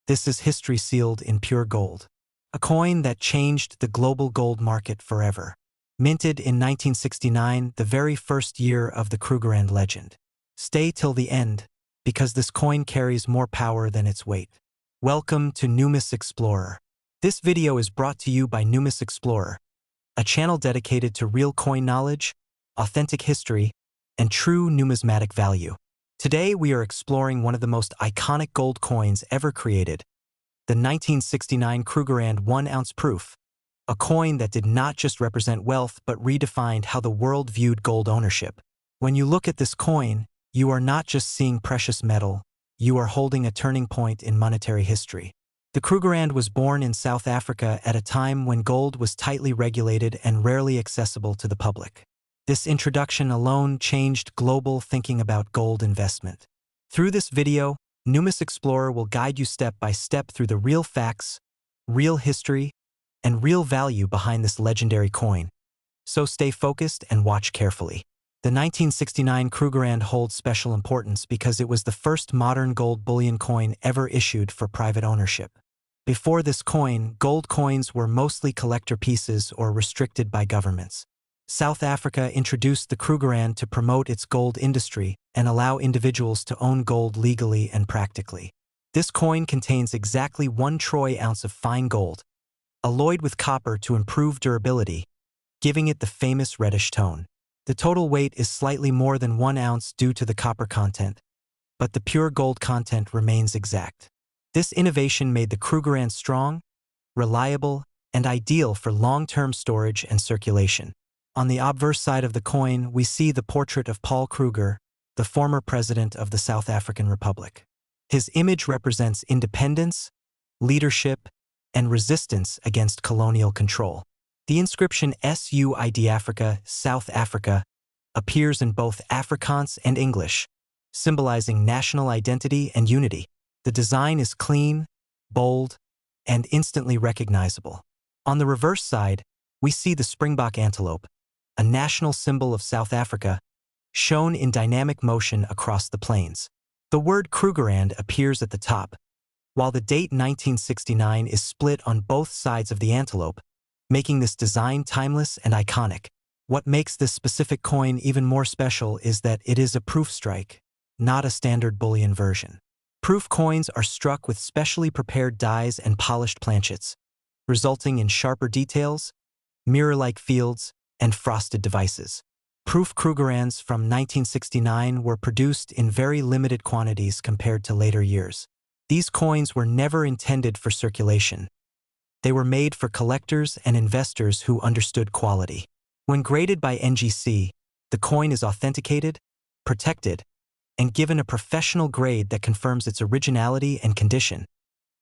This is history sealed in pure gold. A coin that changed the global gold market forever. Minted in 1969, the very first year of the Krugerrand legend. Stay till the end, because this coin carries more power than its weight. Welcome to Numis Explorer. This video is brought to you by Numis Explorer, a channel dedicated to real coin knowledge, authentic history, and true numismatic value. Today we are exploring one of the most iconic gold coins ever created, the 1969 Krugerrand 1oz proof, a coin that did not just represent wealth but redefined how the world viewed gold ownership. When you look at this coin, you are not just seeing precious metal, you are holding a turning point in monetary history. The Krugerrand was born in South Africa at a time when gold was tightly regulated and rarely accessible to the public. This introduction alone changed global thinking about gold investment. Through this video, Numis Explorer will guide you step by step through the real facts, real history, and real value behind this legendary coin. So stay focused and watch carefully. The 1969 Krugerrand holds special importance because it was the first modern gold bullion coin ever issued for private ownership. Before this coin, gold coins were mostly collector pieces or restricted by governments. South Africa introduced the Krugerrand to promote its gold industry and allow individuals to own gold legally and practically. This coin contains exactly 1 troy ounce of fine gold, alloyed with copper to improve durability, giving it the famous reddish tone. The total weight is slightly more than 1 ounce due to the copper content, but the pure gold content remains exact. This innovation made the Krugerrand strong, reliable, and ideal for long-term storage and circulation. On the obverse side of the coin, we see the portrait of Paul Kruger, the former president of the South African Republic. His image represents independence, leadership, and resistance against colonial control. The inscription SUID Africa, South Africa, appears in both Afrikaans and English, symbolizing national identity and unity. The design is clean, bold, and instantly recognizable. On the reverse side, we see the Springbok antelope, a national symbol of South Africa, shown in dynamic motion across the plains. The word Krugerrand appears at the top, while the date 1969 is split on both sides of the antelope, making this design timeless and iconic. What makes this specific coin even more special is that it is a proof strike, not a standard bullion version. Proof coins are struck with specially prepared dies and polished planchets, resulting in sharper details, mirror-like fields, and frosted devices. Proof Krugerrands from 1969 were produced in very limited quantities compared to later years. These coins were never intended for circulation. They were made for collectors and investors who understood quality. When graded by NGC, the coin is authenticated, protected, and given a professional grade that confirms its originality and condition,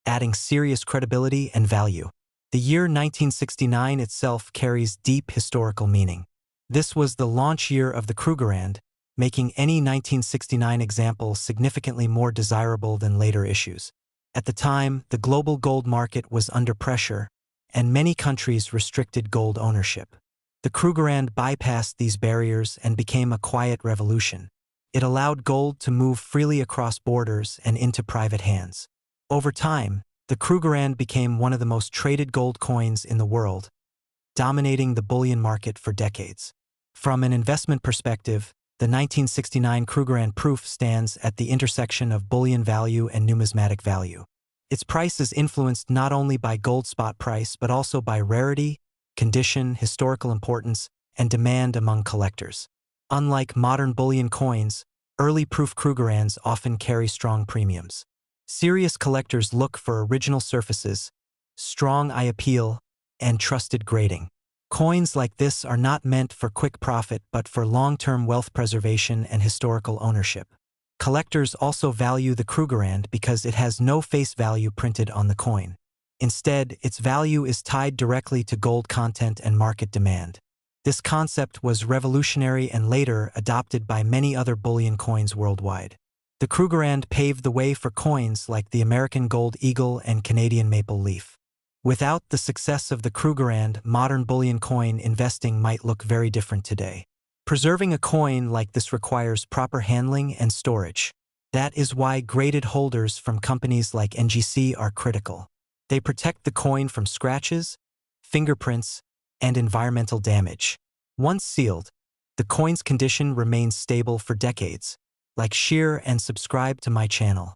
adding serious credibility and value. The year 1969 itself carries deep historical meaning. This was the launch year of the Krugerrand, making any 1969 example significantly more desirable than later issues. At the time, the global gold market was under pressure, and many countries restricted gold ownership. The Krugerrand bypassed these barriers and became a quiet revolution. It allowed gold to move freely across borders and into private hands. Over time, the Krugerrand became one of the most traded gold coins in the world, dominating the bullion market for decades. From an investment perspective, the 1969 Krugerrand proof stands at the intersection of bullion value and numismatic value. Its price is influenced not only by gold spot price but also by rarity, condition, historical importance, and demand among collectors. Unlike modern bullion coins, early proof Krugerrands often carry strong premiums. Serious collectors look for original surfaces, strong eye appeal, and trusted grading. Coins like this are not meant for quick profit but for long-term wealth preservation and historical ownership. Collectors also value the Krugerrand because it has no face value printed on the coin. Instead, its value is tied directly to gold content and market demand. This concept was revolutionary and later adopted by many other bullion coins worldwide. The Krugerrand paved the way for coins like the American Gold Eagle and Canadian Maple Leaf. Without the success of the Krugerrand, modern bullion coin investing might look very different today. Preserving a coin like this requires proper handling and storage. That is why graded holders from companies like NGC are critical. They protect the coin from scratches, fingerprints, and environmental damage. Once sealed, the coin's condition remains stable for decades. Like, share, and subscribe to my channel.